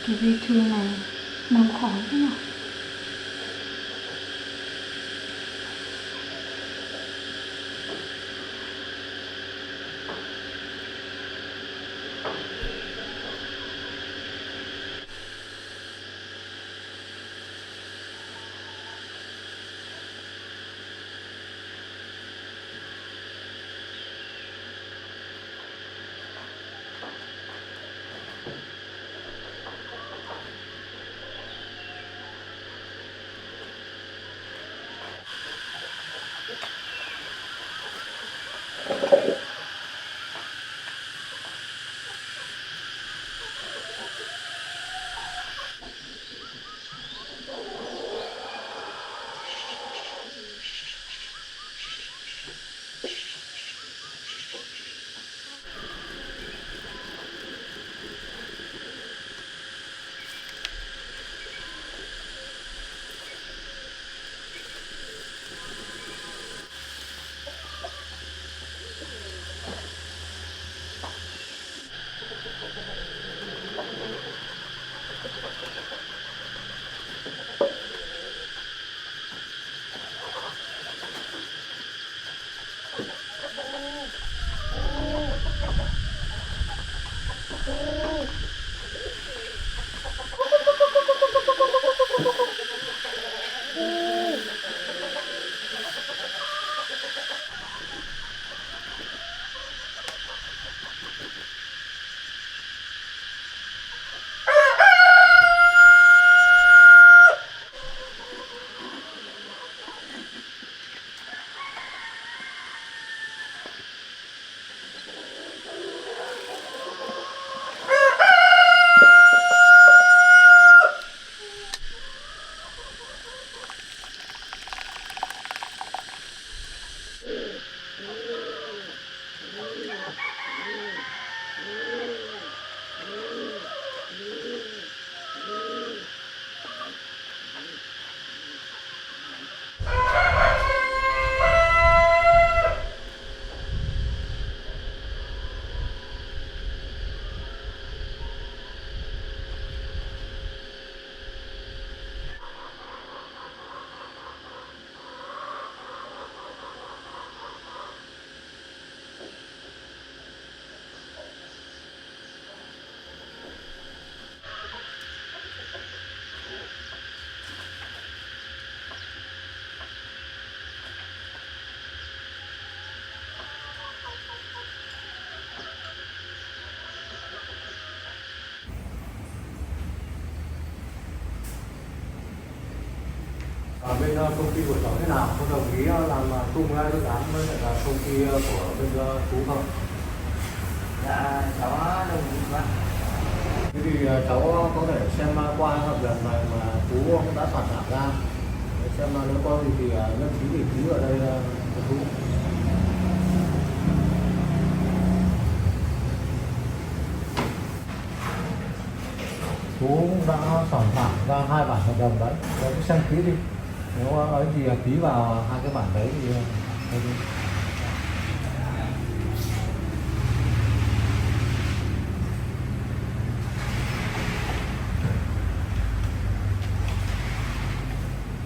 Cái vết thương này nóng khó thế nhỉ? Ở bên công ty của cháu thế nào? Có đồng ý làm chung với dự án với lại là công ty của bên chú không? Dạ cháu đồng ý bác. Thế thì cháu có thể xem qua hợp đồng này mà chú cũng đã soạn thảo ra để xem nếu có gì thì nhất trí thì ký ở đây cho chú. Chú cũng đã soạn thảo ra 2 bản hợp đồng đấy, cháu cứ xem ký đi. Nếu ấy thì ký vào 2 cái bản đấy thì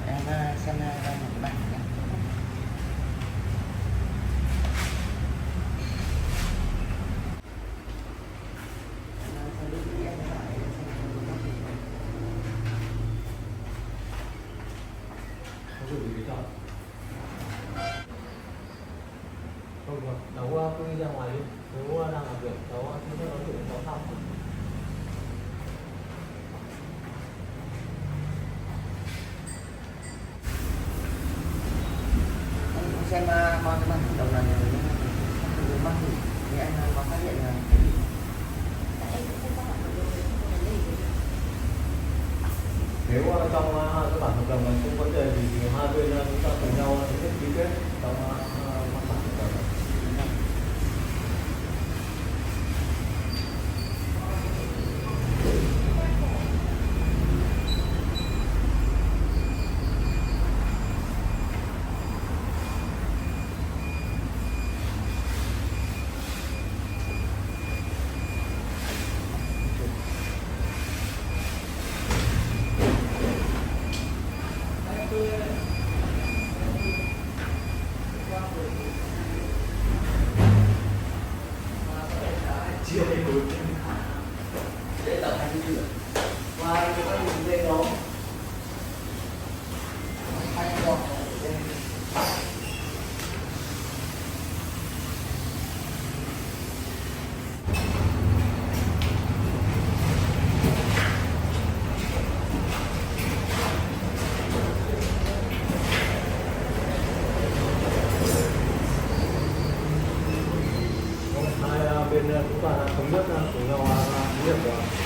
Em xem ra một cái bản nhé. không được, cháu cứ đi ra ngoài đi. Nếu đang làm việc, cháu sẽ nói chuyện với cháu xong. Em xem qua cái bản hợp đồng này không mắc gì thì anh có phát hiện là cái gì? Nếu trong cái bản hợp đồng này không có vấn đề gì thì hai bên chúng ta cùng nhau ký kết trong văn bản hợp đồng. chúng ta đã thống nhất cùng nhau việc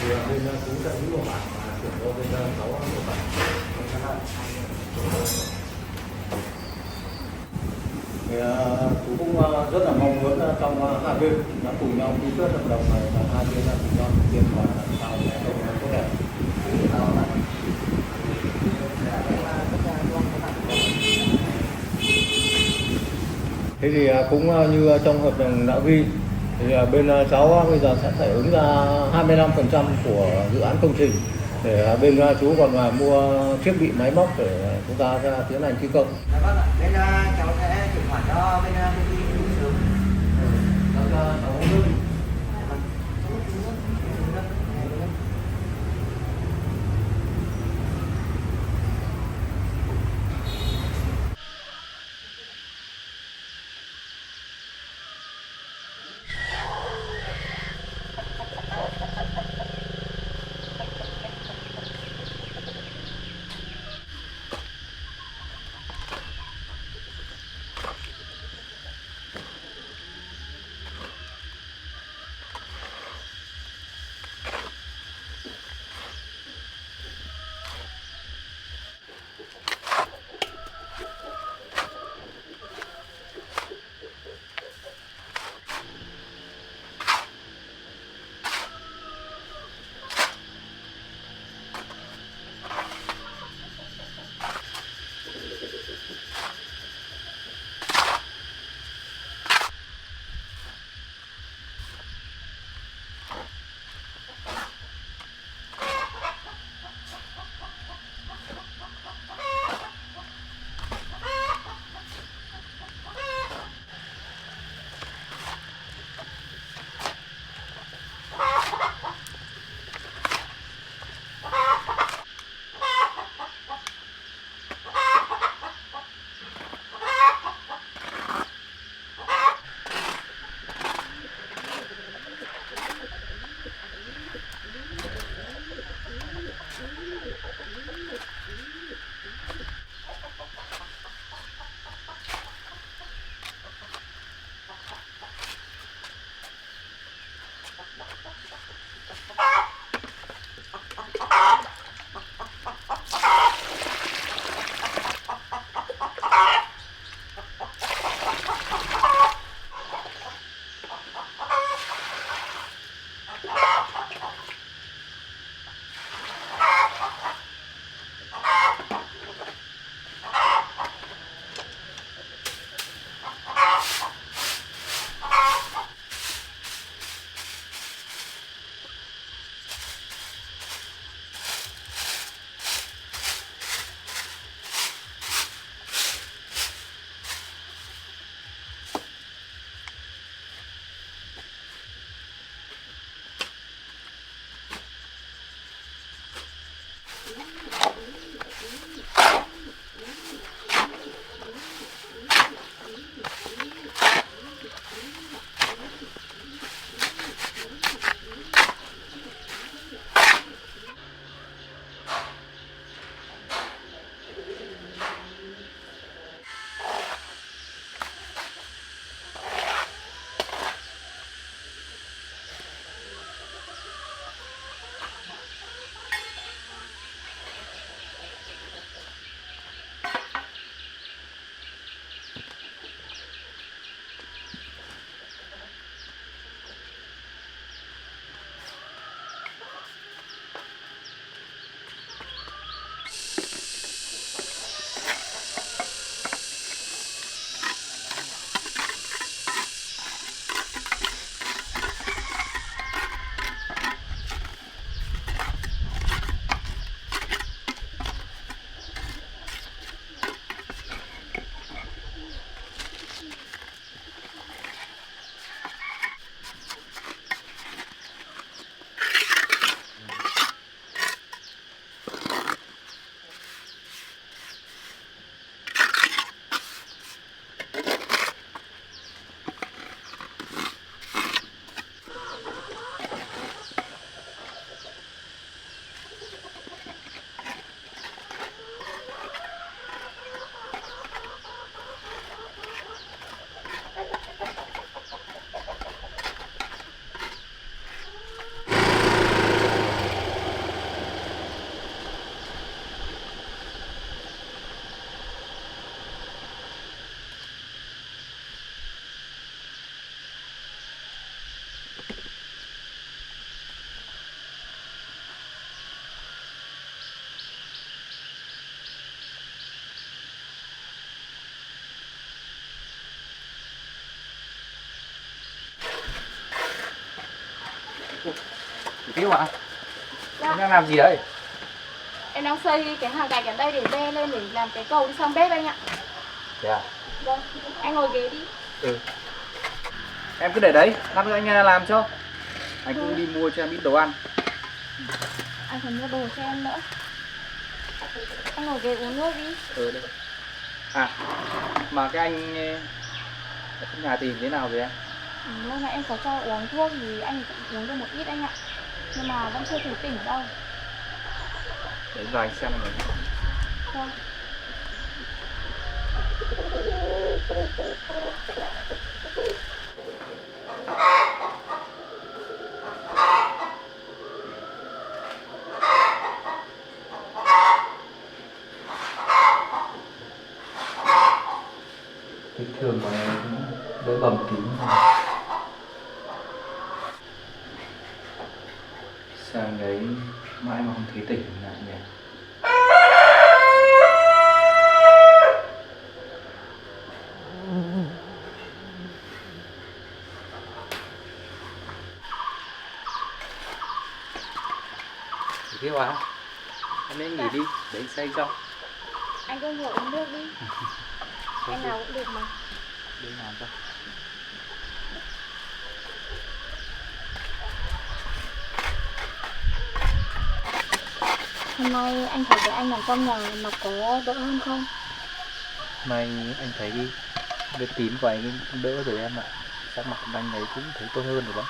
thì bên chú sẽ giữ một bản và chuyển cho bên cháu một bản. Thì chú cũng rất là mong muốn trong hai bên đã cùng nhau ký kết hợp đồng này và hai bên đã cùng nhau thực hiện và tạo cái hợp đồng tốt đẹp. Thế thì cũng như trong hợp đồng đã ghi thì bên cháu bây giờ sẽ phải ứng ra 25% của dự án công trình để bên chú còn mua thiết bị máy móc để chúng ta tiến hành thi công. Dạ vâng ạ. Bên cháu sẽ chuyển khoản cho bên công ty đủ sớm. Cháu uống nước. Yêu ạ. Dạ. Anh đang làm gì đấy? Em đang xây cái hàng gạch ở đây để bê lên để làm cái cầu đi sang bếp anh ạ. Thế à? Vâng, anh ngồi ghế đi. Ừ. Em cứ để đấy, lát nữa anh làm cho. Anh cũng đi mua cho em ít đồ ăn. Anh phải mua đồ cho em nữa. Anh ngồi ghế uống nước đi. Ừ đây. À, mà cái anh ở trong nhà tìm thế nào rồi em? Lúc nãy em có cho uống thuốc thì anh cũng uống được một ít anh ạ. Nhưng mà vẫn chưa thấy tỉnh đâu. Để vào anh xem rồi. Vâng. Vết thương của em cũng đỡ bầm tím rồi. Sao anh ấy mãi mà không thấy tỉnh lại nhỉ? Thiếu à? Em nên nghỉ đi, để anh xây cho. Anh cứ ngồi uống nước đi. Em nào cũng được mà. Để anh làm cho. Hôm nay anh thấy cái anh làm trong nhà mà có đỡ hơn không? Nay anh thấy cái vết tím của anh cũng đỡ rồi em ạ. Sắc mặt của anh ấy cũng thấy tốt hơn rồi đấy.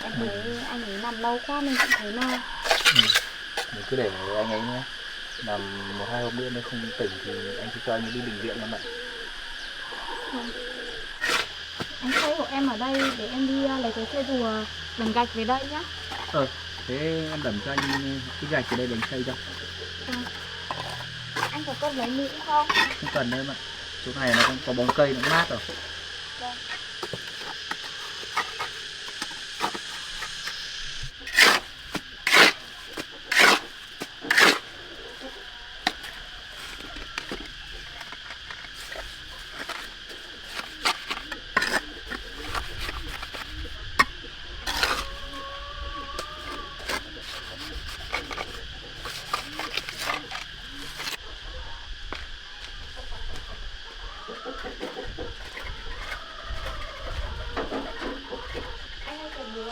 Em thấy anh ấy nằm lâu quá mình cũng thấy no. Mình cứ để anh ấy nhé. Nằm 1-2 hôm nữa nếu không tỉnh thì anh sẽ cho anh ấy đi bệnh viện em ạ. Anh xây của em ở đây để em đi lấy cái xe rùa làm gạch về đây nhá. Thế em đẩm cho anh cái gạch ở đây để anh xây cho. Anh có cần lấy mỹ không? Không cần đâu em ạ. Chỗ này nó không có bóng cây, nó cũng mát rồi. Vâng. Anh ơi cần búa.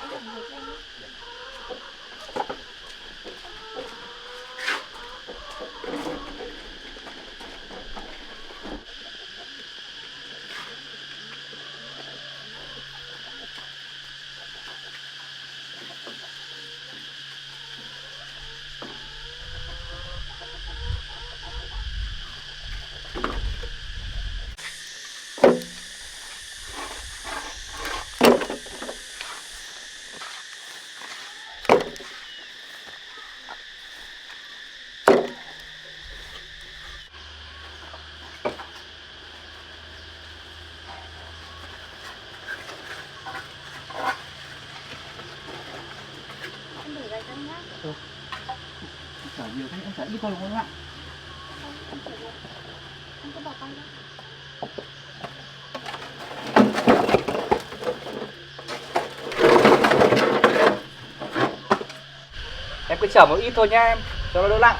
Anh cần búa cho em. Anh để gạch anh nhá. Chở nhiều thế em chở đi coi đúng không ạ? Anh cứ bỏ tay ra. Em cứ chở một ít thôi nha em, cho nó đỡ nặng.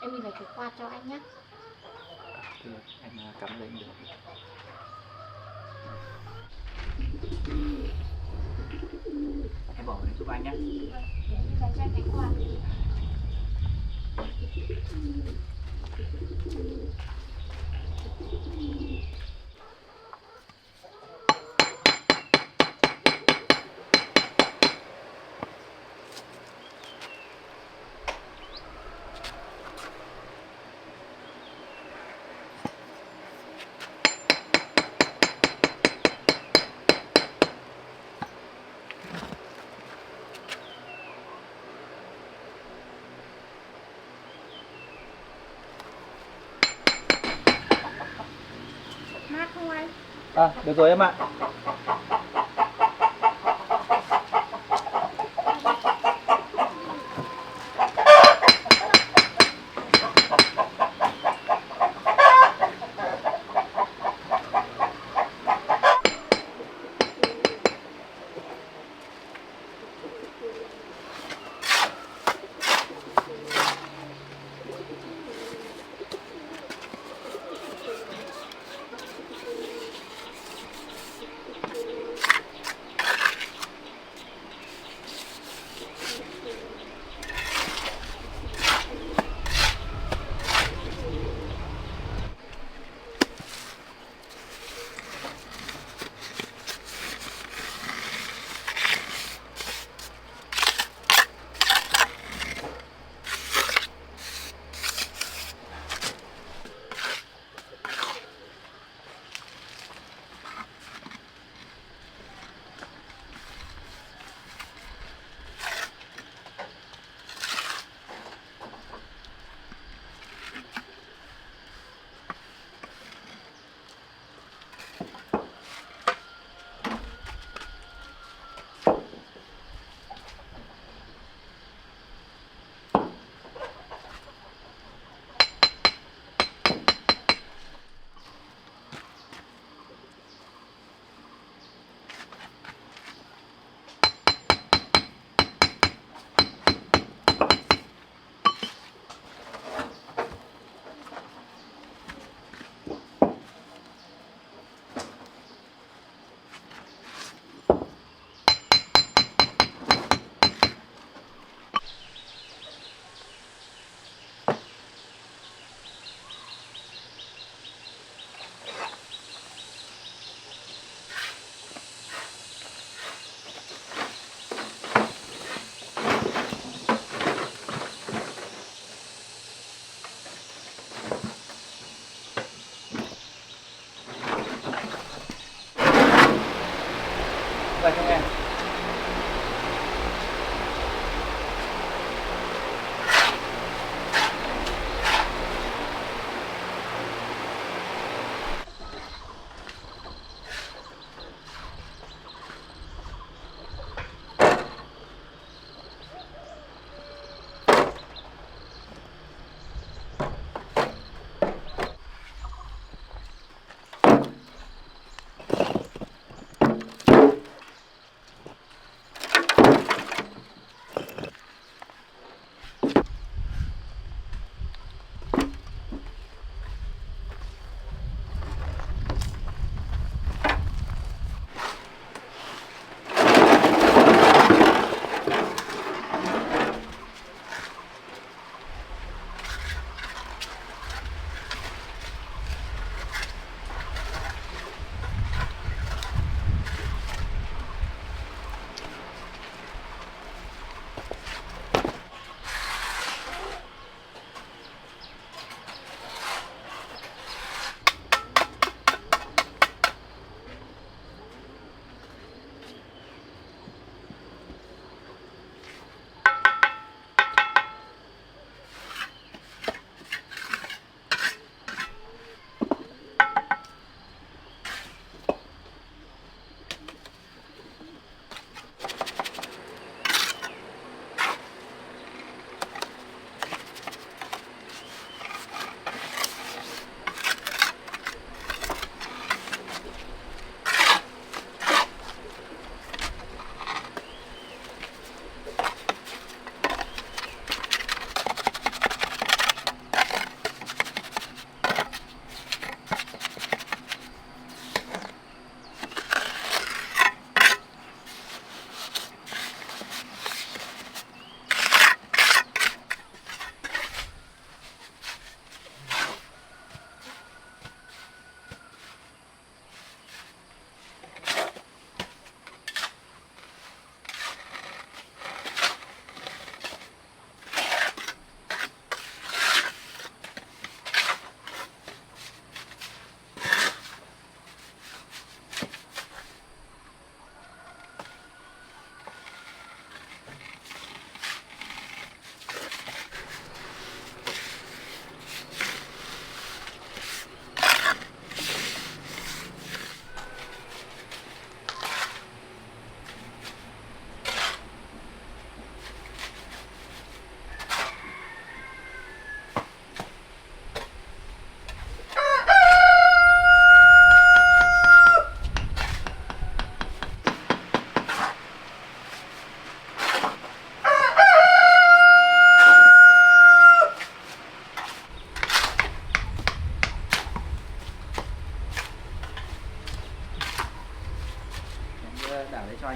Em nhìn lại cái quạt cho anh nhé. Thì em cắm lên được. Em bỏ lên giúp anh nhé. Vâng, để em dành cho anh cái quạt. Mát không anh? À, được rồi em ạ.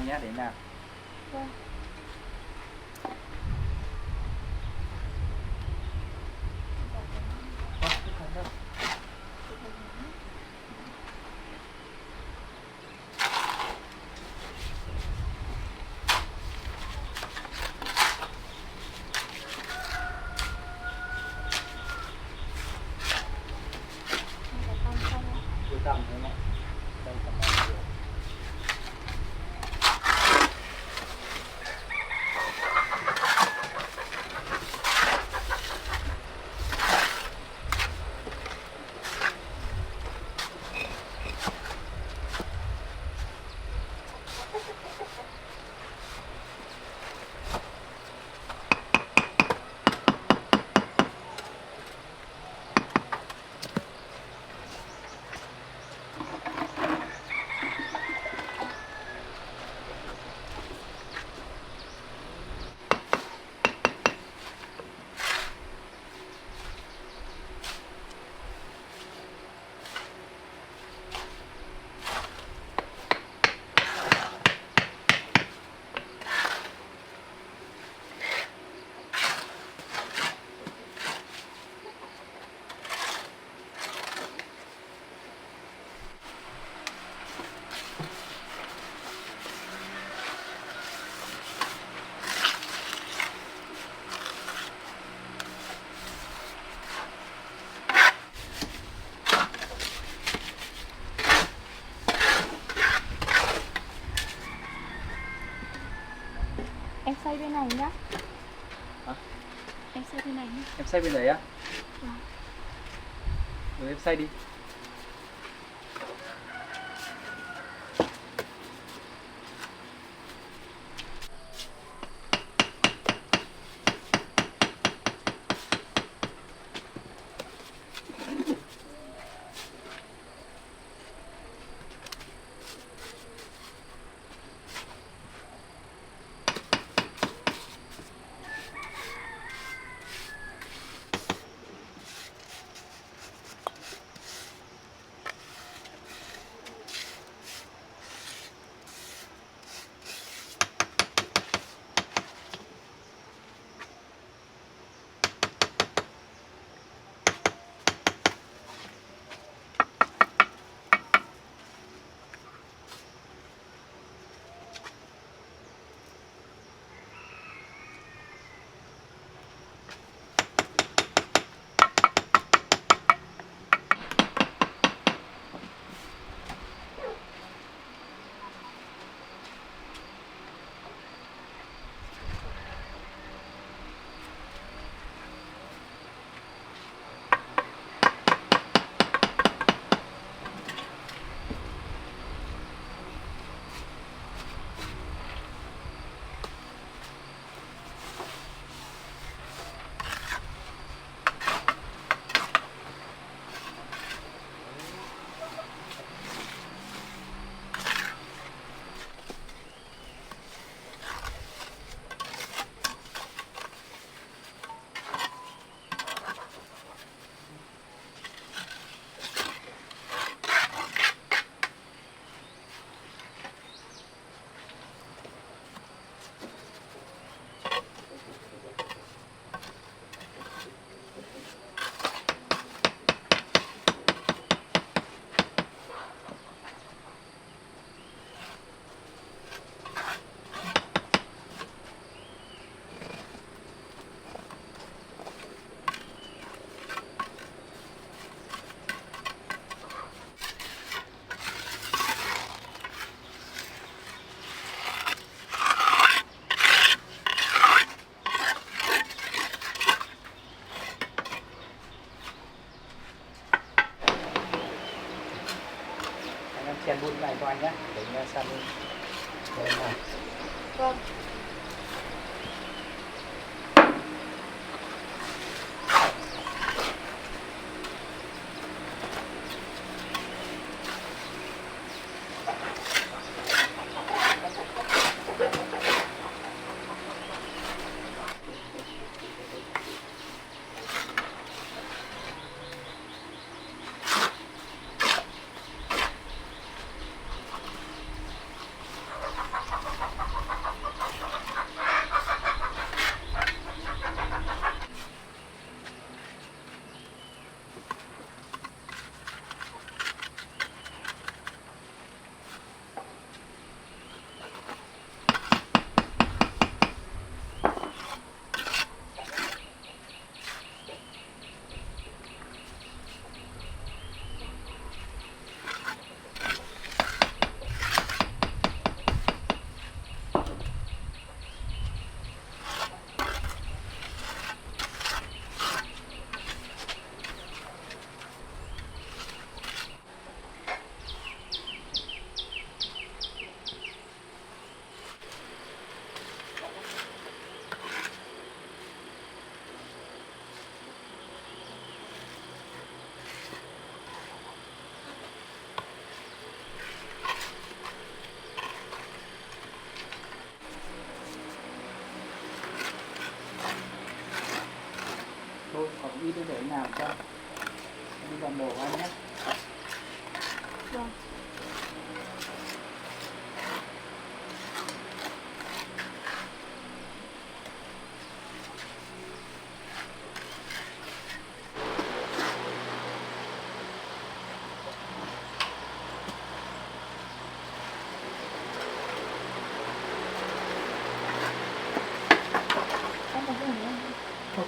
anh nhé, để làm. Vâng. Tôi tầm thôi mà. Đây tầm này được. Em xây bên này nhá. Hả? Em xây bên này nhá. Em xây bên đấy á? Vâng. Rồi em xây đi. chèn bụi này cho anh nhé, để anh sang bên này. Vâng. ít để anh làm cho. Đi làm đồ của anh nhé. Vâng. Em có dùng không?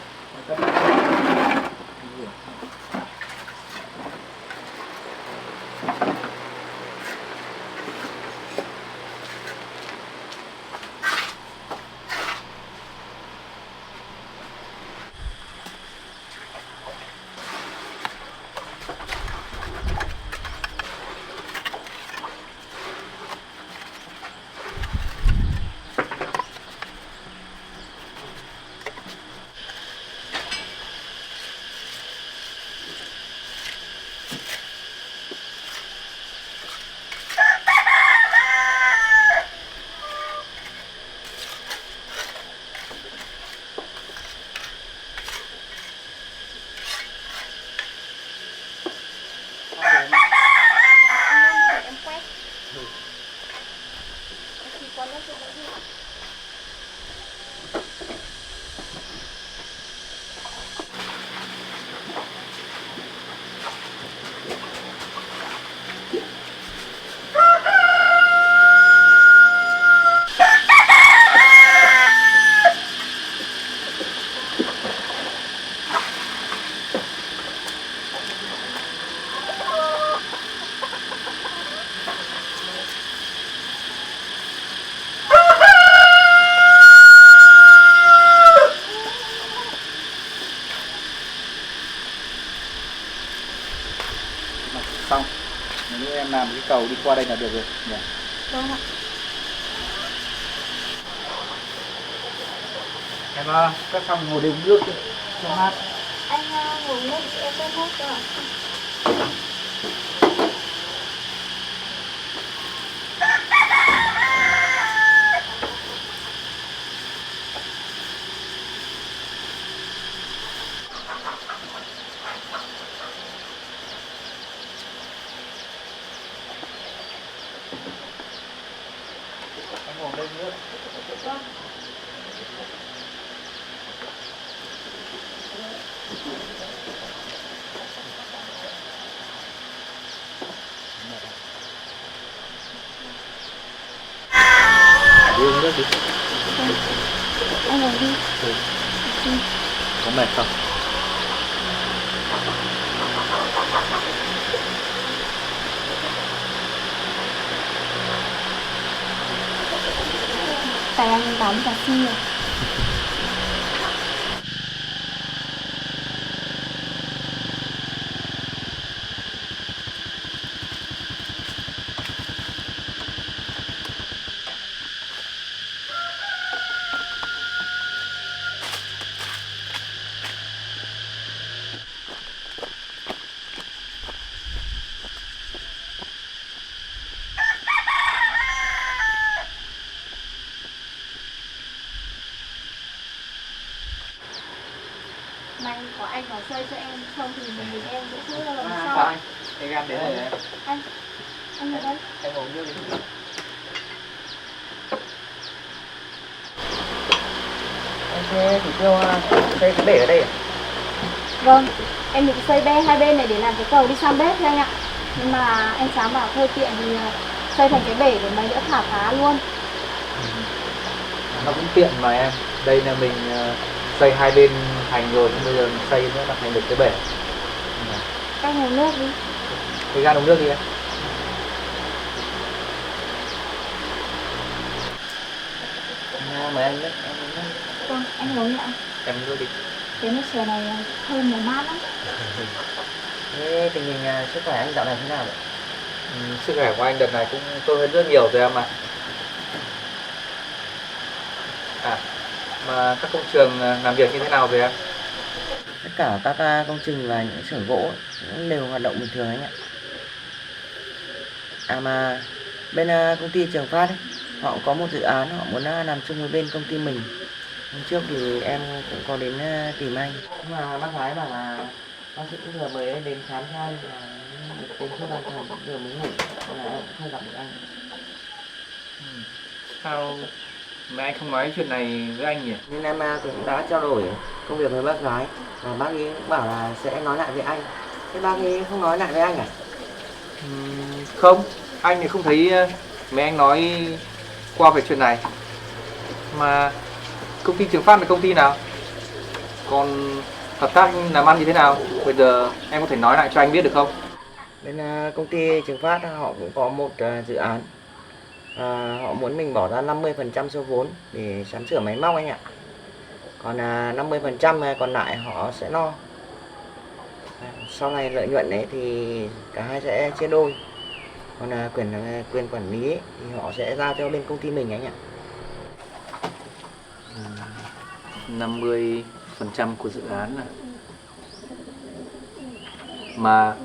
Em quét. Thì con nó sẽ đỡ đi. Xong. Nếu em làm cái cầu đi qua đây là được rồi nhỉ? Vâng ạ. Em cắt xong ngồi uống nước đi, cho mát. Anh ngồi nước em quét hết rồi. Em ngồi đây nước. Vâng. Đi uống nước đi. Anh ngồi đi. Có mệt không? Tại anh tắm cà phê rồi. May có anh vào xây cho em, không thì mình em sẽ chưa là lần sau. Anh, cái gan đến đây này. Anh ngồi đây. Em uống nước đi. Thế thì kêu xây cái bể ở đây à? Vâng, em định xây hai bên này để làm cái cầu đi sang bếp thôi anh ạ. Nhưng mà anh Sáng bảo thôi tiện thì xây thành cái bể để mấy đỡ thả cá luôn. Nó cũng tiện mà em. Đây là mình xây hai bên thành rồi, nhưng bây giờ mình xây nữa là thành được cái bể. Anh ngồi nước đi. Cái gan uống nước đi em. Mời anh đấy. Vâng, anh ngồi ạ. Em uống nước đi. Cái nước chè này thơm mà mát lắm. Thế tình hình sức khỏe anh dạo này thế nào vậy? Sức khỏe của anh đợt này cũng tốt hơn rất nhiều rồi em ạ. Mà các công trường làm việc như thế nào rồi em? Tất cả các công trình và những xưởng gỗ cũng đều hoạt động bình thường anh ạ. Mà bên công ty Trường Phát ấy, họ có một dự án họ muốn làm chung với bên công ty mình. Hôm trước thì em cũng có đến tìm anh, nhưng mà bác gái bảo là bác sĩ vừa mới đến khám cho anh và đến thuốc an thần vừa mới ngủ, nên là em cũng không gặp được anh. Sao mà anh không nói chuyện này với anh nhỉ? Nên em cũng đã trao đổi công việc với bác gái và bác ấy cũng bảo là sẽ nói lại với anh. Thế bác ấy không nói lại với anh à? Không, anh thì không thấy mấy anh nói qua về chuyện này. Mà công ty Trường Phát là công ty nào? Còn hợp tác làm ăn như thế nào? Bây giờ em có thể nói lại cho anh biết được không? Bên công ty Trường Phát họ cũng có một dự án. Họ muốn mình bỏ ra 50% số vốn để sắm sửa máy móc anh ạ. Còn 50% còn lại họ sẽ lo. Sau này lợi nhuận đấy thì cả hai sẽ chia đôi. Còn quyền quản lý ấy, thì họ sẽ giao cho bên công ty mình anh ạ. 50% của dự án à? Mà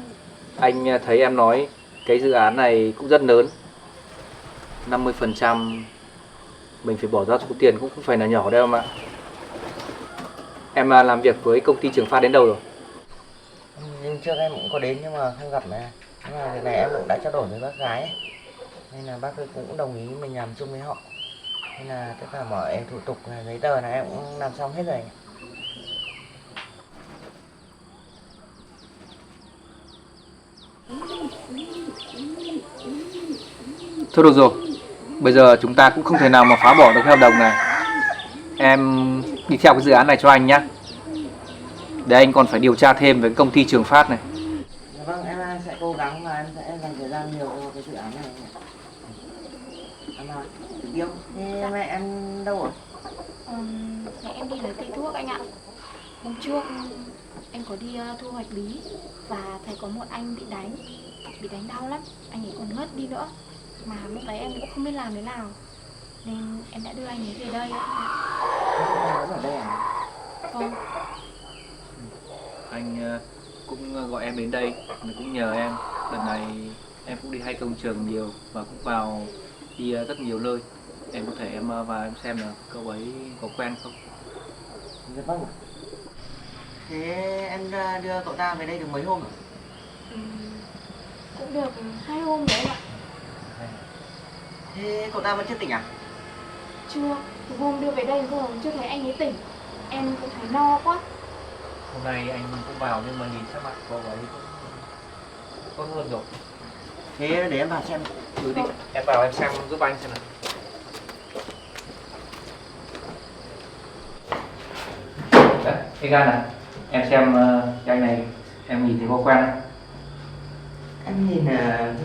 anh thấy em nói cái dự án này cũng rất lớn. 50% mình phải bỏ ra số tiền cũng không phải là nhỏ đâu mà. Em làm việc với công ty Trường Phát đến đâu rồi? Nhưng trước em cũng có đến nhưng mà không gặp mà. Nhưng mà việc này em cũng đã trao đổi với bác gái ấy. Nên là bác ấy cũng đồng ý mình làm chung với họ. Nên là tất cả mọi thủ tục giấy tờ là em cũng làm xong hết rồi. Thôi được rồi, bây giờ chúng ta cũng không thể nào mà phá bỏ được cái hợp đồng này. Em đi theo cái dự án này cho anh nhé. Để anh còn phải điều tra thêm về công ty Trường Phát này. Dạ vâng, em sẽ cố gắng và em sẽ dành thời gian nhiều cho cái dự án này. Em yêu, thế mẹ em đâu rồi? Mẹ em đi lấy cây thuốc anh ạ. Hôm trước anh có đi thu hoạch bí và thấy có một anh bị đánh đau lắm, anh ấy còn ngất đi nữa. Mà lúc đấy em cũng không biết làm thế nào nên em đã đưa anh ấy về đây ạ. Vẫn ở đây à? Vâng. Anh cũng gọi em đến đây, cũng nhờ em. Lần này em cũng đi hay công trường nhiều và cũng vào đi rất nhiều nơi. Em có thể em vào em xem là cậu ấy có quen không? Dạ vâng. Thế em đưa cậu ta về đây được mấy hôm rồi? Cũng được 2 hôm rồi ạ. Thế cậu ta vẫn chưa tỉnh à? Chưa, từ hôm đưa về đây giờ chưa thấy anh ấy tỉnh. Em cũng thấy no quá. Hôm nay anh cũng vào nhưng mà nhìn sắc mặt cậu ấy cũng tốt hơn rồi. Thế để em vào xem. Ừ đi, em vào em xem giúp anh xem nào. Đấy, cái gan này, em xem cái anh này em nhìn thấy có quen không? Em nhìn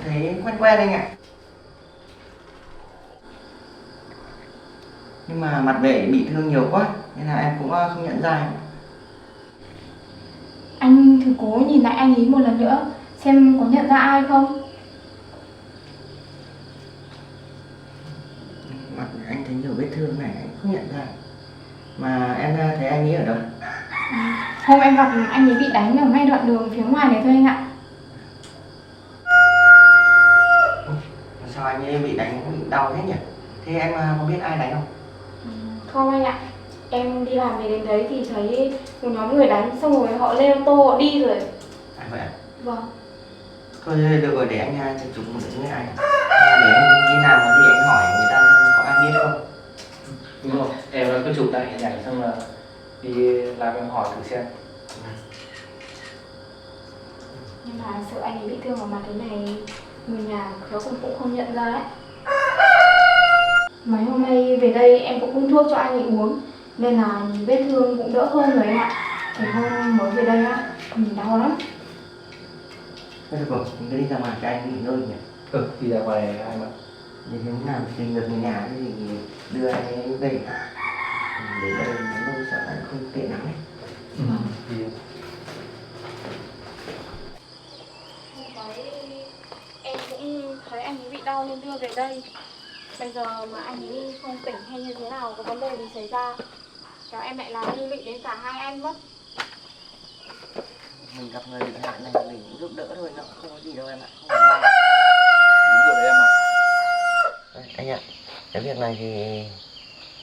thấy quen quen anh ạ. Nhưng mà mặt vệ bị thương nhiều quá nên là em cũng không nhận ra. Anh thử cố nhìn lại anh ấy một lần nữa xem có nhận ra ai không. Mặt anh thấy nhiều vết thương này anh không nhận ra. Mà em thấy anh ấy ở đâu? Hôm em gặp anh ấy bị đánh ở ngay đoạn đường phía ngoài này thôi anh ạ. Sao anh ấy bị đánh bị đau thế nhỉ? Thế em có biết ai đánh không? Không anh ạ. Em đi làm về đến đấy thì thấy một nhóm người đánh xong rồi họ lên ô tô họ đi rồi. À vậy à? Vâng. Thôi được rồi, để anh chụp một với anh. Để em đi làm thì anh hỏi người ta có ai biết không? Đúng rồi, em cứ chụp lại hình ảnh xong là đi làm em hỏi thử xem. Nhưng mà sợ anh ấy bị thương vào mặt thế này, người nhà khéo cũng không nhận ra ấy. Mấy hôm nay về đây em cũng phun thuốc cho anh ấy uống nên là vết thương cũng đỡ hơn rồi em ạ. Cái hôm mới về đây á, mình đau lắm. Thôi được rồi, mình cứ đi ra ngoài cho anh nghỉ ngơi nhỉ. Đi ra ngoài anh ạ. Để nếu nào tìm được người nhà thì đưa anh ấy về. Để đây nó lâu sợ anh không tiện lắm ấy. Đi. Hôm đấy em cũng thấy anh ấy bị đau nên đưa về đây. Bây giờ mà anh ấy không tỉnh hay như thế nào, có vấn đề gì xảy ra, cháu em lại làm liên lụy đến cả hai anh mất. Mình gặp người bị hại này mình cũng giúp đỡ thôi, nó không có gì đâu em ạ, không phải lo. Đúng rồi đấy em ạ. Anh ạ, cái việc này thì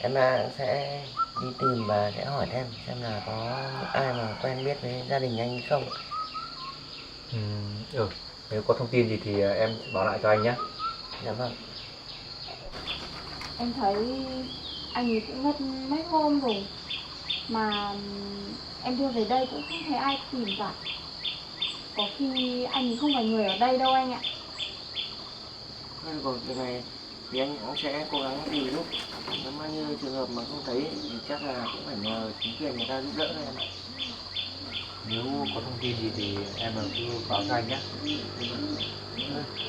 em sẽ đi tìm và sẽ hỏi xem là có ai mà quen biết với gia đình anh không. Nếu có thông tin gì thì em sẽ báo lại cho anh nhé. Dạ vâng. Em thấy anh ấy cũng mất mấy hôm rồi mà em đưa về đây cũng không thấy ai tìm cả. Có khi anh ấy không phải người ở đây đâu anh ạ. Còn việc này thì anh cũng sẽ cố gắng tìm giúp. Nếu mà như trường hợp mà không thấy thì chắc là cũng phải nhờ chính quyền người ta giúp đỡ thôi em ạ. Nếu có thông tin gì thì em cứ báo cho anh nhé.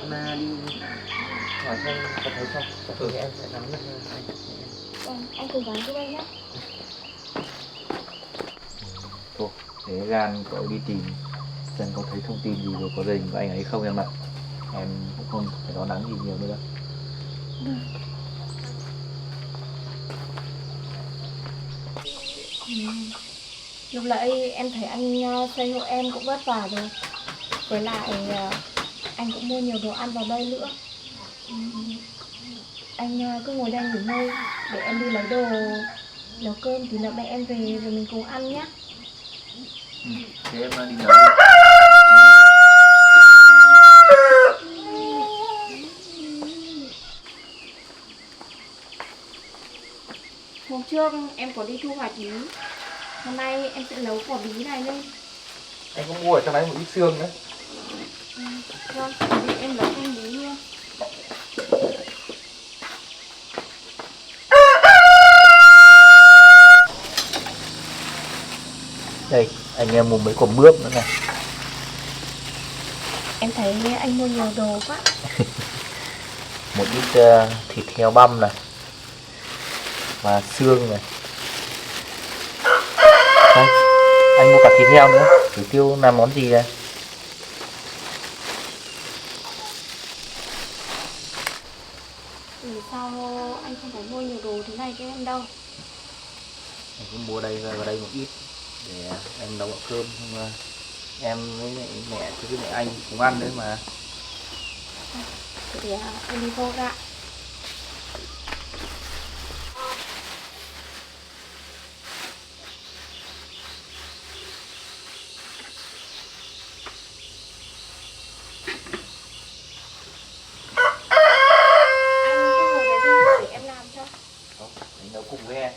Em đi hỏi xem có thấy không, có thấy thì em sẽ nắm được anh. Anh cố gắng giúp anh nhé. Thôi, để gan cậu đi tìm xem có thấy thông tin gì về có gia đình của anh ấy không em ạ. Em cũng không phải lo lắng gì nhiều nữa đâu. Lúc nãy em thấy anh xây hộ em cũng vất vả rồi. Với lại anh cũng mua nhiều đồ ăn vào đây nữa. Anh cứ ngồi đây nghỉ ngơi để em đi lấy đồ nấu cơm thì nữa mẹ em về rồi mình cùng ăn nhé. Thế em đi nấu đi. Hôm trước em có đi thu hoạch bí. Hôm nay em sẽ nấu quả bí này lên. Anh có mua ở trong đấy một ít xương nữa. Vâng, để em nấu canh bí luôn. Đây, anh em mua mấy quả mướp nữa này. Em thấy anh mua nhiều đồ quá. Một ít thịt heo băm này và xương này. Đây, anh mua cả thịt heo nữa. Thử tiêu làm món gì đây? Vì sao anh không phải mua nhiều đồ thế này cho em đâu. Anh cũng mua đây vào đây một ít để em nấu cơm, xong em với mẹ với mẹ anh cùng ăn đấy mà. Để em đi vô gạo. Anh cứ ngồi đấy đi để em làm cho. Anh nấu cùng với em.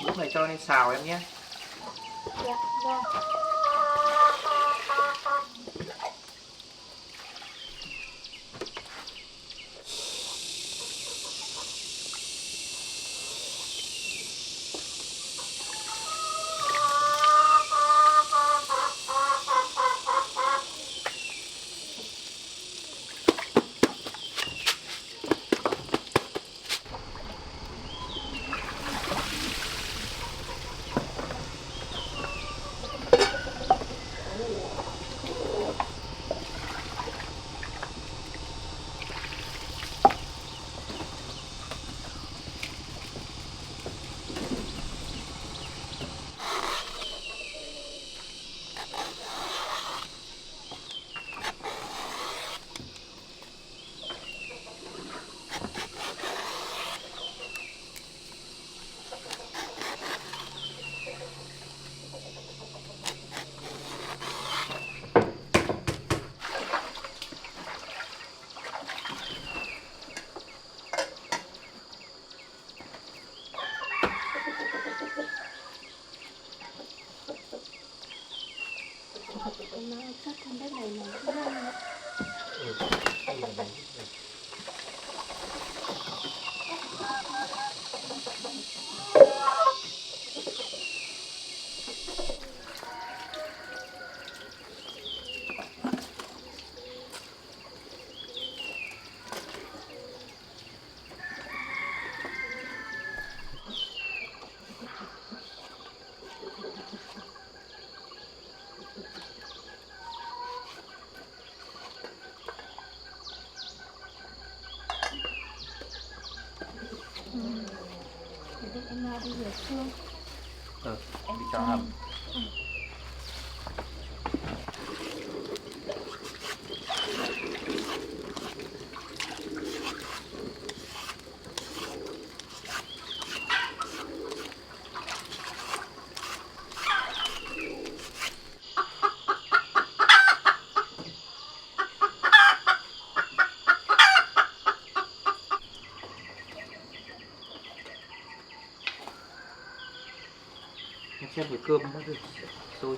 Lúc này cho lên xào em nhé. Dạ, vâng. Em chắc con đất này nó cũng ngon ạ. đi rửa xương. Đi cho hầm. Em xem với cơm đã được sôi.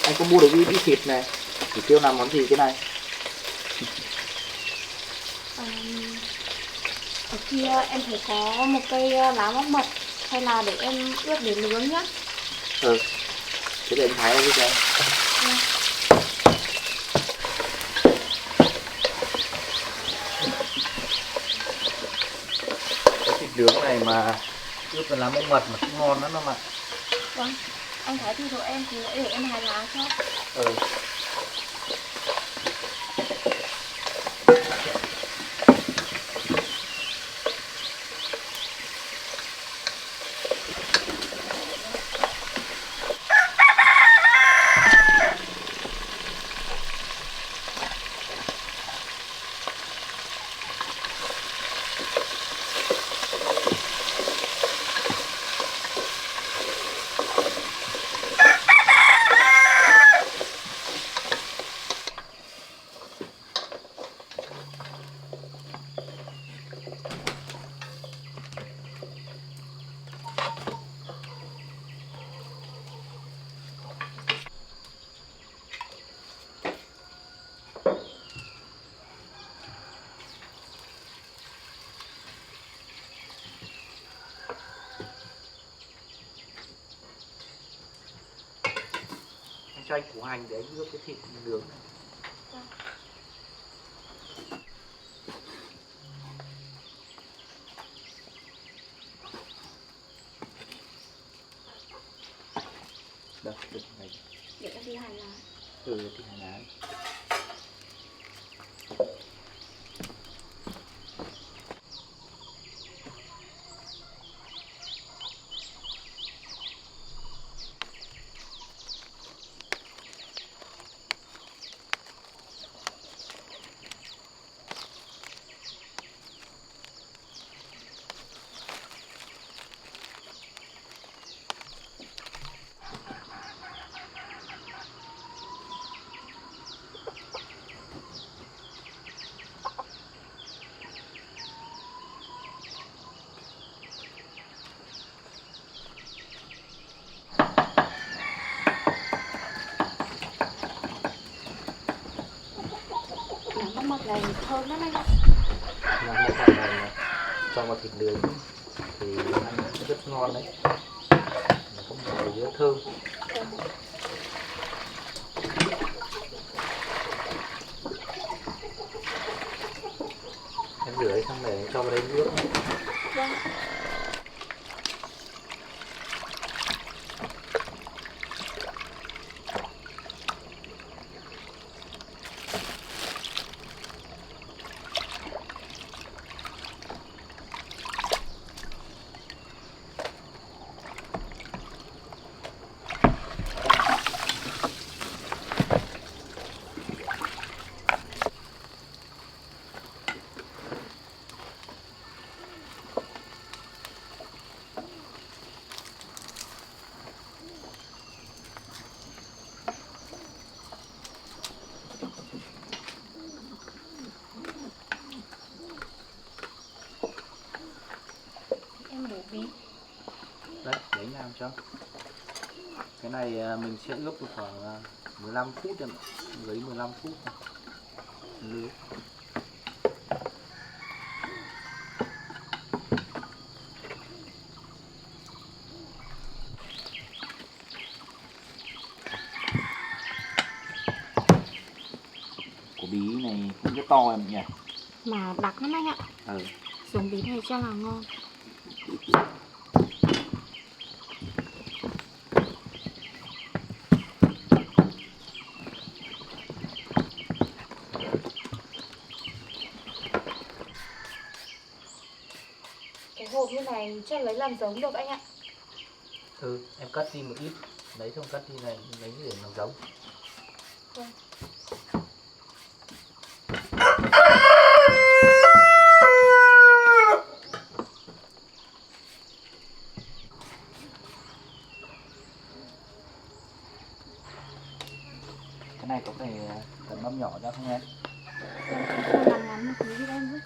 Anh có mua được cái thịt này, chỉ tiêu làm món gì cái này? Ở kia em thấy có một cây lá móc mật, hay là để em ướp để nướng nhá. Thế để anh thái lên cho. Cái thịt nướng này mà ướp với lá mông mật mà cũng ngon lắm mà. Vâng, anh thái thịt của em thì để em hái lá cho. Cho anh củ hành để anh ướp cái thịt nướng này. Được này. Để em đi hái lá. Thì hành lá. Lá móc mật này thơm lắm anh ạ. Làm một phần này là cho vào thịt nướng thì ăn rất ngon đấy. Nó có một mùi rất thơm. Em rửa xong để cho vào đây nước. Vâng. chấm. Cái này mình sẽ ướp khoảng 15 phút em ạ. Lấy 15 phút lưới. Củ bí này cũng rất to em nhỉ. Mà đặc lắm anh ạ. Ừ. Giống bí này cho là ngon. Cái hộp như này chắc lấy làm giống được anh ạ. Ừ, em cắt đi một ít, lấy xong cắt đi này lấy để làm giống. Vâng. Cái này có phải cần mâm nhỏ ra không em? Vâng, ngắn ngắn một tí giúp em với.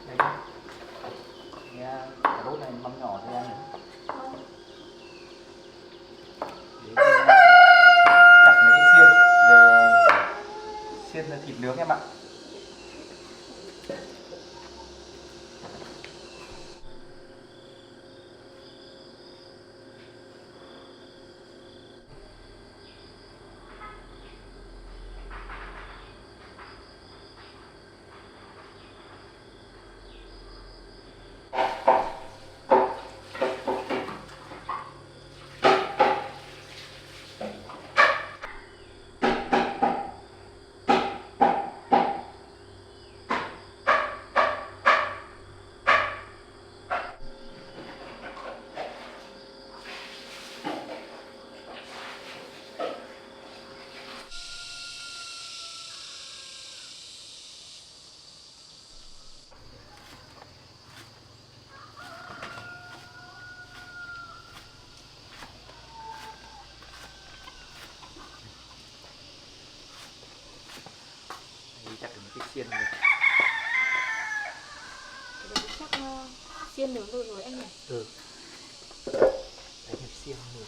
Đây. Cà rốt này mâm nhỏ cho em. Để chặt mấy cái xiên về xiên thịt nướng em ạ. Đây, chặt được mấy cái xiên rồi. Cái đấy chắc xiên nướng được rồi anh nhỉ? Ừ. Đấy là xiên nướng rồi.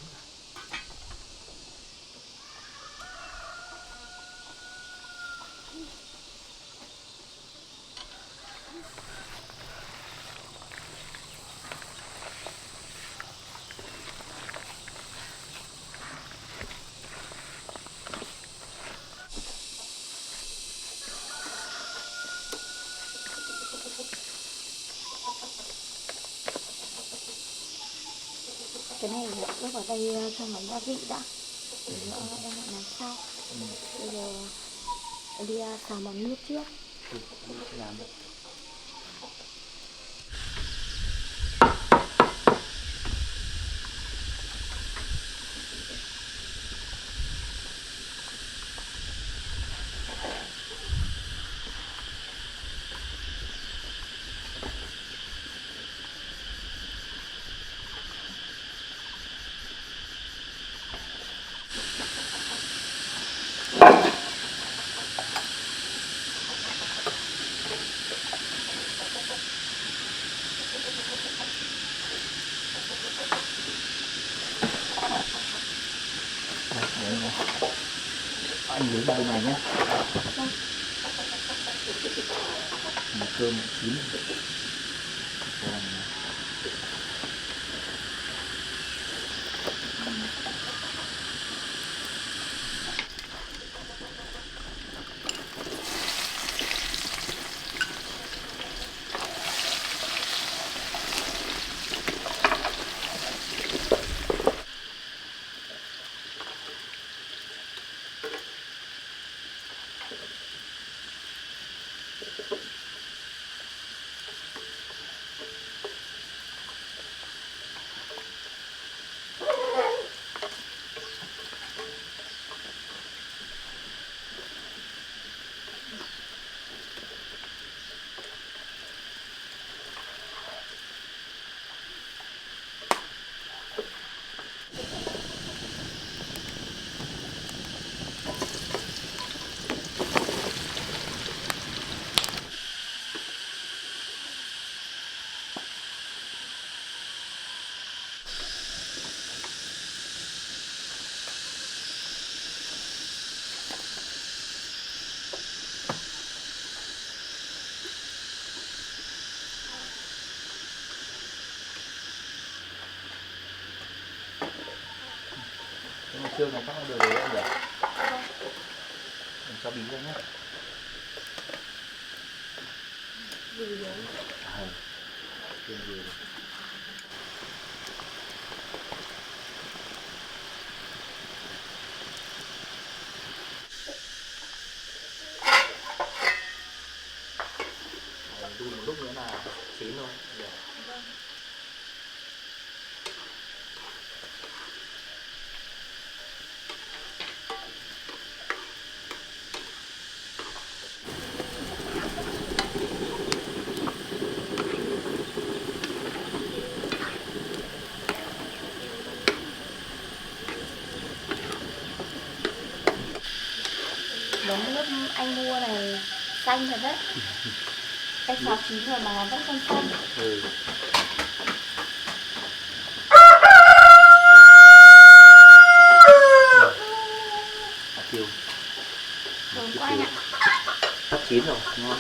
Cái này là ướp vào đây cho nó gia vị đã. Để nữa em lại làm sau. Bây giờ em đi xào mắm nước trước. Ừ, em sẽ làm đấy. Anh lấy vào bên này nhé. Cơm chín. xương này chắc là đều đều được. Mình cho bí ra nhé. Đun một lúc nữa là chín thôi. Giống lúc anh mua này xanh thật đấy. Em xào chín rồi mà vẫn còn xanh. Ừ. Chiều. Thơm quá anh ạ. Sắp chín rồi, ngon.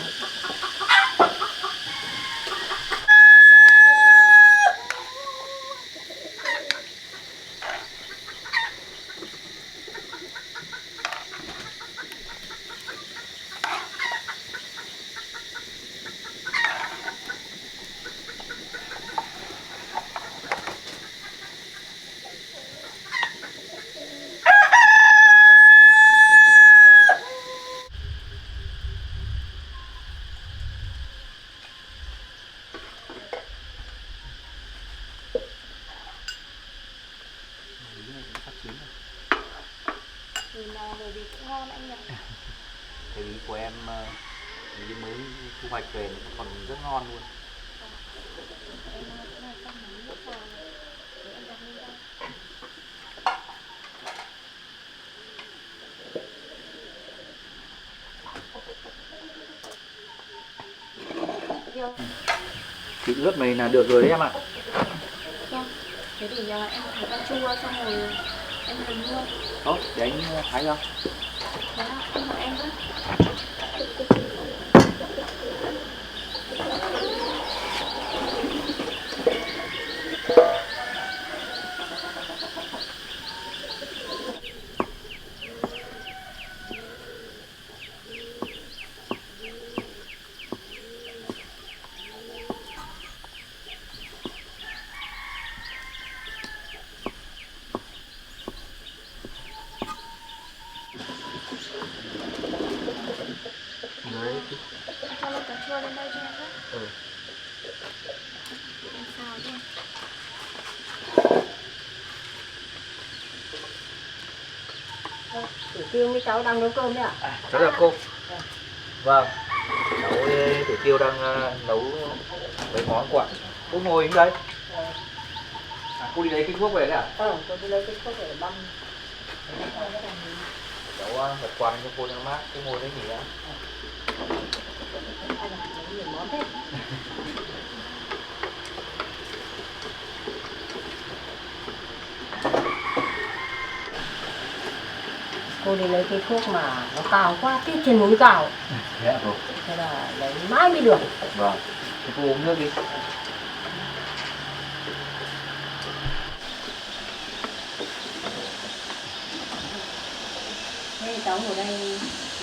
Nhìn nào rồi thì cũng ngon anh nhỉ. Cái bí của em bí mới thu hoạch về nó còn rất ngon luôn. Em cũng là xong món nước vào này. Để em đặt lên đây. Thịt ướt này là được rồi đấy em ạ. Vâng. Thế thì em thái cà chua xong rồi em hầm luôn. Tốt, để anh thái cho. Thế ạ, anh hỏi em với. Đấy. Em cho luôn cà chua lên đây cho em với. Ừ. Em xào luôn. Tử Tiêu với cháu đang nấu cơm đấy ạ? Cháu chào cô. Vâng. Cháu Tử Tiêu đang nấu mấy món của ạ. Cô ngồi đây. Cô đi lấy cái thuốc về đấy à? Tôi đi lấy cái thuốc để băm. Cháu bật quạt cho cô cho mát. Cô ngồi đấy nghỉ đã. Ai là lấy nhiều món thế? Cô đi lấy cái thuốc mà nó cao quá, tiết trên núi cao. Thế ạ cô. Thế là lấy mãi mới được. Vâng. Thế cô uống nước đi. Thế cháu ngồi đây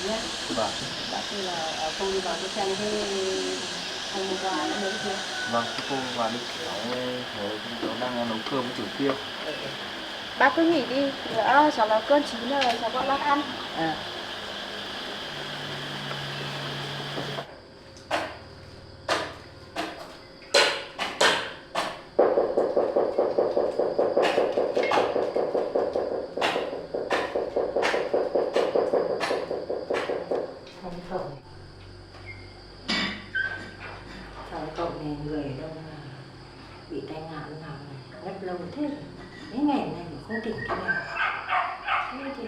nhé. Vâng. Bác kêu là cô đi vào cái xem cái anh hôm qua nó nấu chưa? Vâng, cô vào đi. Cháu đang nấu cơm với Tử Tiêu. Bác cứ nghỉ đi, nữa cháu nấu cơm chín rồi cháu gọi bác ăn. Không cậu này. Sao cậu này người ở đâu mà bị tai nạn nào ngất lâu thế rồi. Mấy ngày nay mà không tỉnh cái nào. Thế thì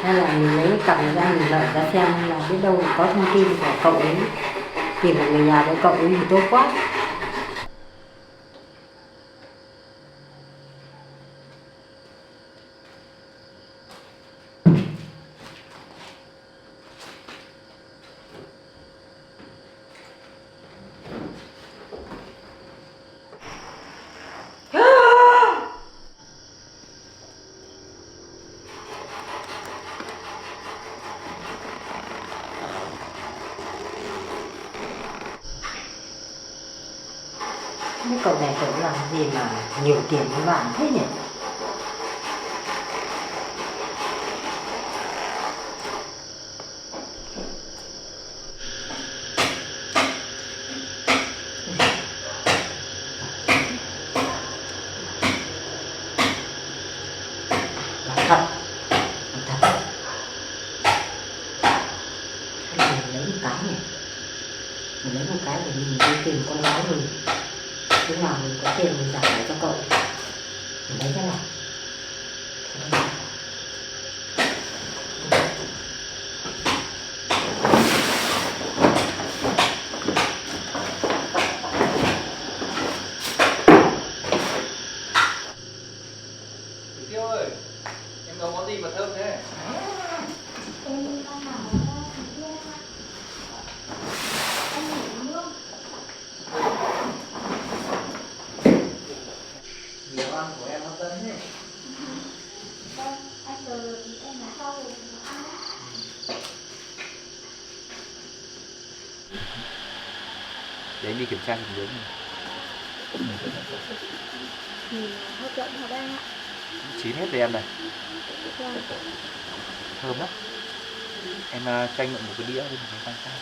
hay là mình lấy cặp người anh mình lợi ra xem là biết đâu có thông tin của cậu ấy, tìm một người nhà với cậu ấy thì tốt quá. Cái cậu này cậu làm gì mà nhiều tiền với bạn thế nhỉ? Thật, thật. Mình lấy một cái nhỉ? Mình lấy một cái để mình đi tìm con gái mình. Lúc nào mình có tiền mình trả lại cho cậu. Mình lấy cái này. Tiêu ơi, em nấu món gì mà thơm thế? Em đang làm món thịt viên ạ. Anh nghỉ nướng. Nhiều ăn của em hấp dẫn thế. Vâng, anh giờ em đã sau rồi ăn đấy. Để anh đi kiểm tra thịt nướng này. Nhìn hấp dẫn thật anh ạ. Chín hết rồi em này. Vâng. Thơm lắm. Em cho anh mượn một cái đĩa đi một cái sang.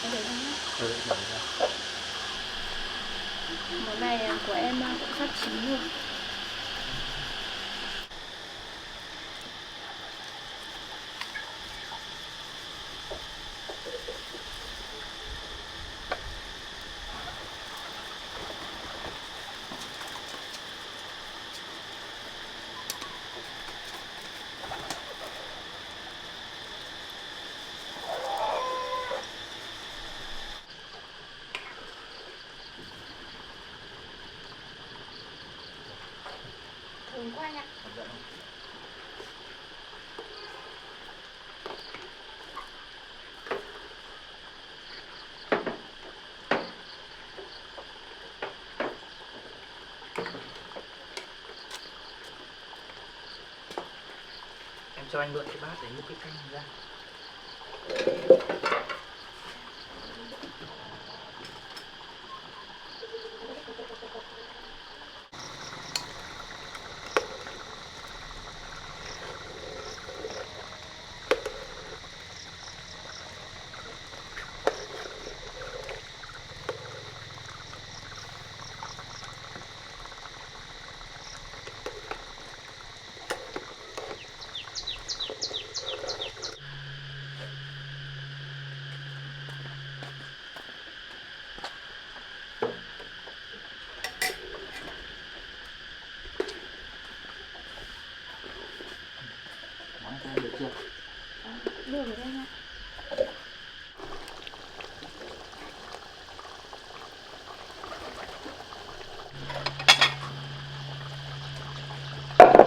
Em để anh nhé. Để ra. Món này của em cũng sắp chín rồi. Thơm quá anh ạ. Em cho anh mượn cái bát để múc cái canh ra. Món ăn được chưa? Đưa vào đây nha.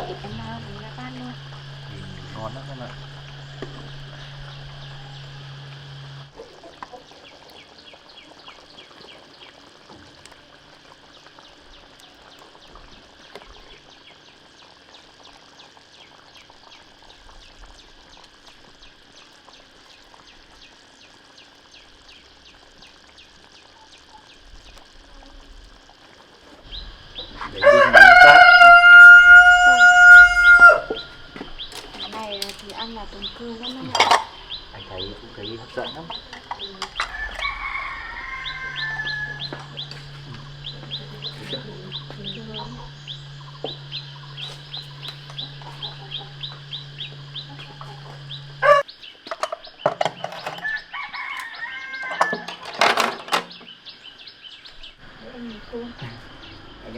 Thì em lấy ra bát luôn. Ngon lắm em ạ. Để đi bánh tát. Cái này thì ăn là tồn cư lắm anh ạ. Anh cũng thấy hấp dẫn lắm.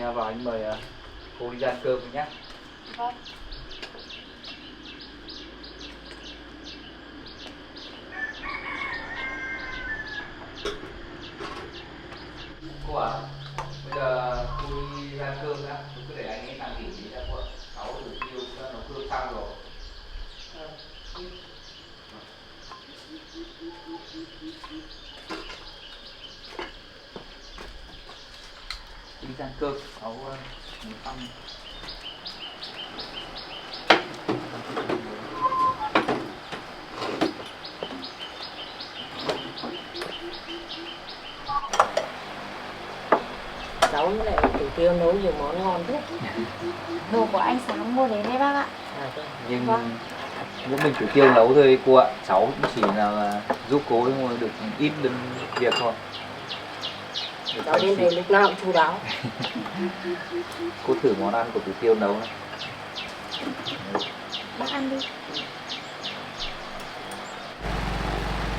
anh vào anh mời cô đi ra ăn cơm nhé. Vâng. Cô ạ, bây giờ cô đi ra ăn cơm đã, cô cứ để anh ấy nằm nghỉ đi ra cô ạ. Cháu được tiêu nấu cơm xong rồi. Đi ra ăn cơm, cháu muốn ăn. Cháu với lại Thủ Tiêu nấu nhiều món ngon thế. Đồ của anh sáng mua đến đấy bác ạ. Nhưng Vâng. mỗi mình Thủ Tiêu nấu thôi cô ạ. Cháu cũng chỉ là giúp cô ấy được ít việc thôi. Cháu đến đây lúc nào cũng chu đáo. Cô thử món ăn của Thủ Tiêu nấu này. Bác ăn đi.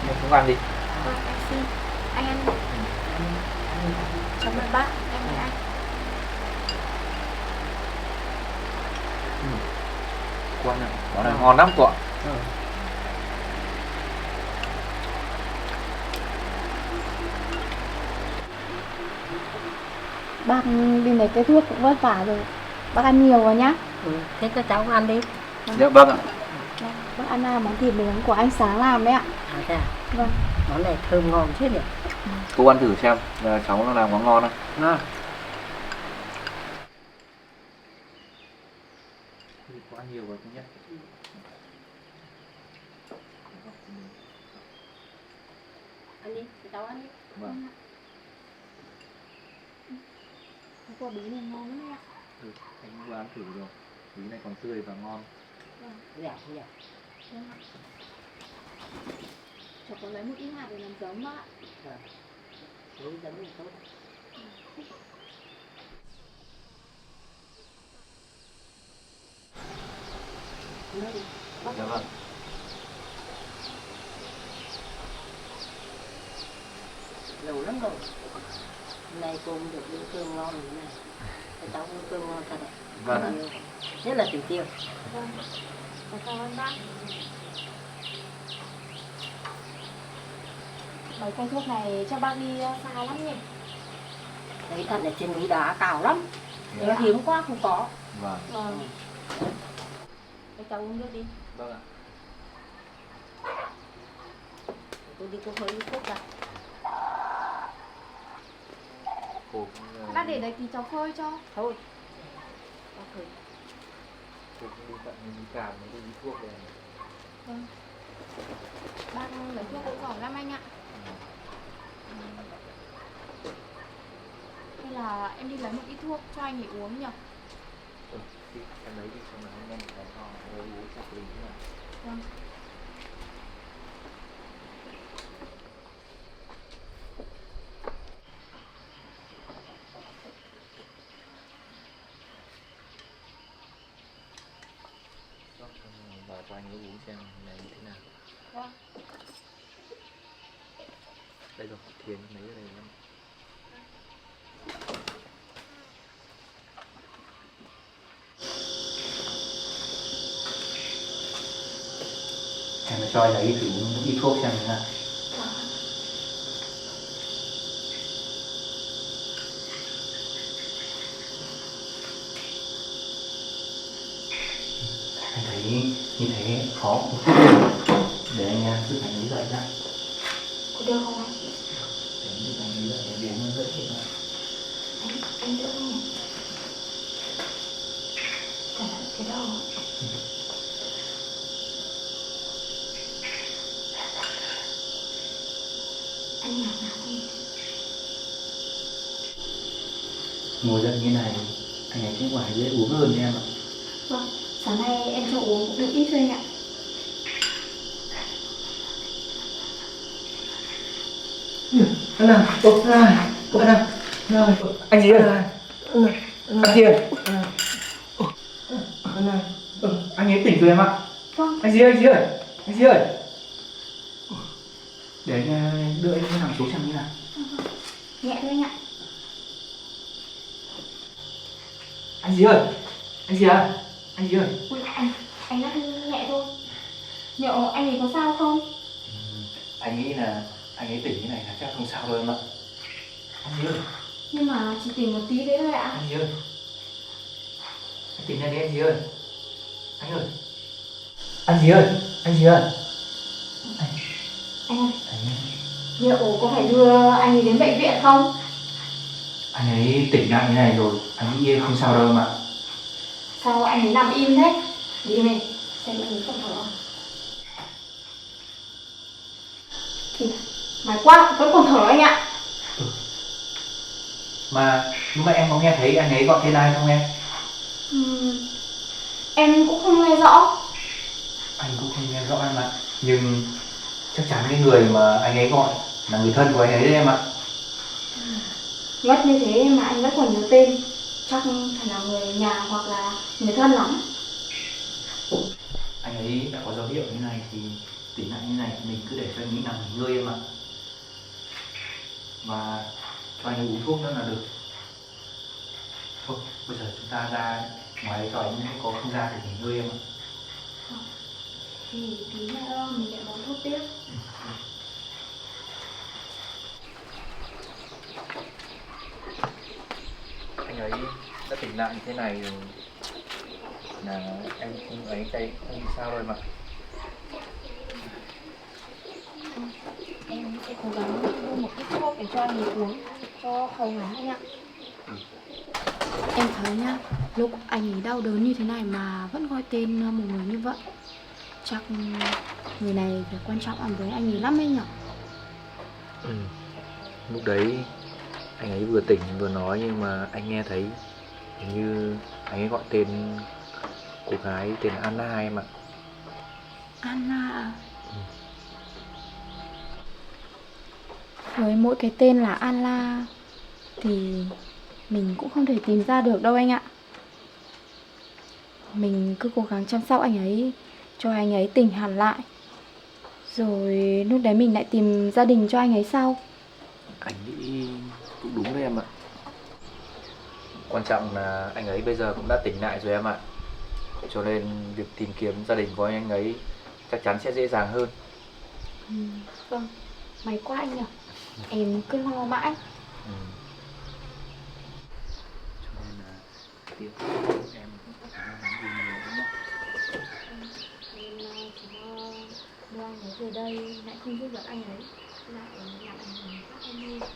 Nhưng không ăn đi. Vâng, anh xin. Anh ăn đi. Cảm ơn bác, em mời anh. Cô ăn này, món này ngon lắm cô ạ. Bác đi lấy cái thuốc cũng vất vả rồi. Bác ăn nhiều vào nhá. Thế cho cháu ăn đi. Dạ vâng ạ. Bác ăn món thịt nướng của anh sáng làm đấy ạ. Thế à? Vâng. Món này thơm ngon thế nhỉ? Cô ăn thử xem, cháu nó làm có ngon không? Cô ăn nhiều vào thứ nhất. Ăn đi, cháu ăn đi. Vâng. Cái quả bí này ngon lắm ạ. Anh vừa ăn thử rồi. Bí này còn tươi và ngon. Dạ, dạ. Vâng ạ. Cháu có lấy một ít hạt để làm giống ạ. Đúng giống thì tốt. Dạ vâng. Lâu lắm rồi. Hôm nay cô được bữa cơm ngon như thế này. Cho cháu bữa cơm ngon thật đấy. Vâng. Nhất là Thủ Tiêu. Vâng. Cảm ơn bác. Mấy cây thuốc này cho bác đi xa lắm nhỉ? Đấy thật là trên núi đá cao lắm. Thế Nó ạ? hiếm quá không có. Vâng. Vâng. Để cháu uống nước đi. Vâng ạ. Cô đi cô hơi thuốc ra. Cô Bác để đấy tí cháu phơi cho. Thôi. Bác thử. cũng đi tận đi cảm đi thuốc rồi. Vâng. Bác lấy thuốc cũng giỏi lắm anh ạ. Hay là em đi lấy một ít thuốc cho anh ấy uống nhỉ? Đi em lấy đi xong rồi anh em phải ho lấy uống sạch lý mà. Vâng. Bảo cho anh ấy uống xem này như thế nào. Vâng. Đây rồi, thiền mấy cái này lắm. Em cho anh ấy thử uống một ít thuốc xem thế nào. Anh thấy như thế khó một chút để anh giúp anh ấy dậy ra. Có được không anh? Để giúp anh ấy dậy để uống dậy hết rồi. Anh đỡ không nhỉ? Cẩn thận cái đầu. Anh nhạc nào không? Ngồi dậy như này anh ấy cũng phải dễ uống hơn em ạ. Vâng, sáng nay em cho uống cũng được ít thôi anh ạ. Anh nào, anh nào, anh gì ơi, anh gì ơi, anh ấy tỉnh rồi em ạ. Vâng. Anh gì ơi, để anh đưa anh nằm xuống xem như nào. Nhẹ thôi anh ạ. Anh gì ơi, anh gì à, anh gì ơi. Ui, anh đã nhẹ thôi. Liệu anh ấy có sao không? Anh nghĩ là anh ấy tỉnh như này là chắc không sao đâu em ạ. Anh gì ơi, Nhưng mà chỉ tỉnh một tí đấy thôi ạ. anh gì ơi, anh tỉnh nhanh đi anh gì ơi. Anh ơi, anh gì ơi, anh gì ơi. Anh ơi, Anh ơi. liệu có phải đưa anh ấy đến bệnh viện không? Anh ấy tỉnh lại như này rồi, anh nghĩ em không sao đâu em ạ. Sao anh ấy nằm im thế? Đi mình xem anh ấy còn thở không. Kìa, may quá, vẫn còn thở anh ạ. Mà lúc nãy em có nghe thấy anh ấy gọi tên ai không em? Em cũng không nghe rõ. Anh cũng không nghe rõ em ạ. Nhưng chắc chắn cái người mà anh ấy gọi là người thân của anh ấy đấy em ạ. Ngất như thế mà anh vẫn còn nhớ tên. Chắc phải là người nhà hoặc là người thân lắm. Anh ấy đã có dấu hiệu như này thì tỉnh lại như này thì mình cứ để cho anh ấy nằm nghỉ ngơi em ạ. Và cho anh ấy uống thuốc nữa là được. Thôi, bây giờ chúng ta ra ngoài cho anh ấy có không gian để nghỉ ngơi em ạ. Thì tí nữa mình lại bón thuốc tiếp. Anh ấy đã tỉnh lại như thế này rồi là em không ấy tay không sao rồi mà. Em sẽ cố gắng mua một ít thuốc để cho anh ấy uống cho khỏi ngắn anh ạ. Em thấy nhá, lúc anh ấy đau đớn như thế này mà vẫn gọi tên một người như vậy, chắc người này phải quan trọng với anh ấy lắm ấy nhở. Lúc đấy anh ấy vừa tỉnh vừa nói nhưng mà anh nghe thấy hình như anh ấy gọi tên cô gái tên là Anna em ạ. Anna à? Với mỗi cái tên là Anna thì mình cũng không thể tìm ra được đâu anh ạ. Mình cứ cố gắng chăm sóc anh ấy, cho anh ấy tỉnh hẳn lại. Rồi lúc đấy mình lại tìm gia đình cho anh ấy sau. Anh nghĩ cũng đúng đấy em ạ. Quan trọng là anh ấy bây giờ cũng đã tỉnh lại rồi em ạ. Cho nên việc tìm kiếm gia đình của anh ấy chắc chắn sẽ dễ dàng hơn. Vâng, may quá anh nhỉ. Em cứ lo mãi. Cho nên là tiếp em cũng phải lo lắng gì nhiều đúng không? Em chỉ lo đưa anh ấy về đây lại không giúp được anh ấy, lại làm ảnh hưởng các em đi.